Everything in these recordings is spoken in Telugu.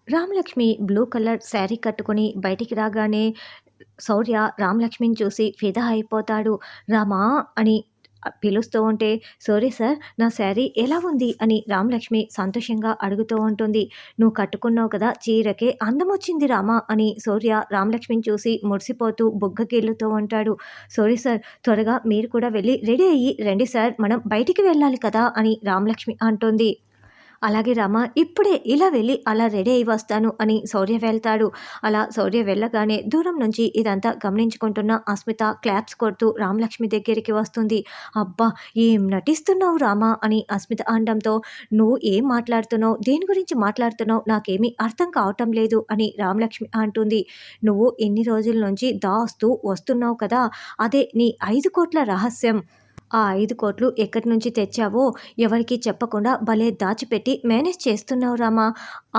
రామలక్ష్మి బ్లూ కలర్ శారీ కట్టుకొని బయటికి రాగానే శౌర్య రామలక్ష్మిని చూసి ఫిదా అయిపోతాడు. రామా అని పిలుస్తూ ఉంటే, సారీ సార్ నా శారీ ఎలా ఉంది అని రామలక్ష్మి సంతోషంగా అడుగుతూ ఉంటుంది. నువ్వు కట్టుకున్నావు కదా చీరకే అందమొచ్చింది రామా అని శౌర్య రామలక్ష్మిని చూసి మురిసిపోతూ బుగ్గగిల్లుతూ ఉంటాడు. సారీ సార్ త్వరగా మీరు కూడా వెళ్ళి రెడీ అయ్యి రండి సార్ మనం బయటికి వెళ్ళాలి కదా అని రామలక్ష్మి అంటుంది. అలాగే రామ ఇప్పుడే ఇలా వెళ్ళి అలా రెడీ అయి వస్తాను అని శౌర్య వెళ్తాడు. అలా శౌర్య వెళ్ళగానే దూరం నుంచి ఇదంతా గమనించుకుంటున్న అస్మిత క్లాప్స్ కొడుతూ రామలక్ష్మి దగ్గరికి వస్తుంది. అబ్బా ఏం నటిస్తున్నావు రామా అని అస్మిత అనడంతో, నువ్వు ఏం మాట్లాడుతున్నావు, దేని గురించి మాట్లాడుతున్నావు నాకేమీ అర్థం కావటం లేదు అని రామలక్ష్మి అంటుంది. నువ్వు ఎన్ని రోజుల నుంచి దాస్తూ వస్తున్నావు కదా, అదే నీ 5 కోట్ల రహస్యం. ఆ 5 కోట్లు ఎక్కడి నుంచి తెచ్చావో ఎవరికీ చెప్పకుండా భలే దాచిపెట్టి మేనేజ్ చేస్తున్నావు రామా.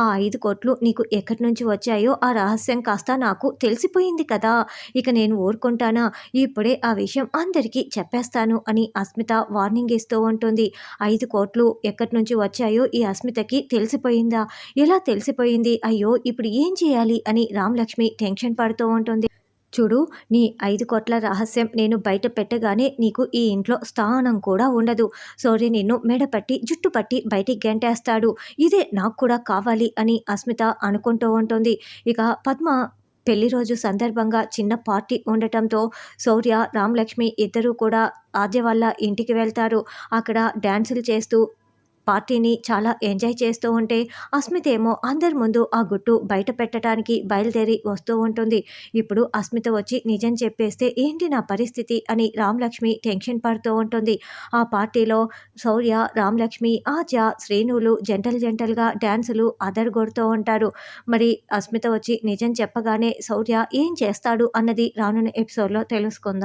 ఆ 5 కోట్లు నీకు ఎక్కడి నుంచి వచ్చాయో ఆ రహస్యం కాస్త నాకు తెలిసిపోయింది కదా, ఇక నేను ఊరుకుంటానా, ఇప్పుడే ఆ విషయం అందరికీ చెప్పేస్తాను అని అస్మిత వార్నింగ్ ఇస్తూ ఉంటుంది. 5 కోట్లు ఎక్కడి నుంచి వచ్చాయో ఈ అస్మితకి తెలిసిపోయిందా, ఎలా తెలిసిపోయింది, అయ్యో ఇప్పుడు ఏం చేయాలి అని రామలక్ష్మి టెన్షన్ పడుతూ ఉంటుంది. చూడు నీ 5 కోట్ల రహస్యం నేను బయట పెట్టగానే నీకు ఈ ఇంట్లో స్థానం కూడా ఉండదు. సోరీ నిన్ను మెడపట్టి జుట్టు పట్టి బయటికి గెంటేస్తాడు. ఇదే నాకు కూడా కావాలి అని అస్మిత అనుకుంటూ ఉంటుంది. ఇక పద్మ పెళ్లి రోజు సందర్భంగా చిన్న పార్టీ ఉండటంతో శౌర్య రామలక్ష్మి ఇద్దరూ కూడా ఆద్య వాళ్ళ ఇంటికి వెళ్తారు. అక్కడ డ్యాన్సులు చేస్తూ పార్టీని చాలా ఎంజాయ్ చేస్తూ ఉంటే అస్మిత ఏమో అందరి ముందు ఆ గుట్టు బయట పెట్టడానికి బయలుదేరి వస్తూ ఉంటుంది. ఇప్పుడు అస్మిత వచ్చి నిజం చెప్పేస్తే ఏంటి నా పరిస్థితి అని రామలక్ష్మి టెన్షన్ పడుతూ ఉంటుంది. ఆ పార్టీలో శౌర్య రామలక్ష్మి ఆద్య శ్రీనులు జంటలుగా డ్యాన్సులు అదరగొడుతూ ఉంటారు. మరి అస్మిత వచ్చి నిజం చెప్పగానే శౌర్య ఏం చేస్తాడు అన్నది రానున్న ఎపిసోడ్లో తెలుసుకుందాం.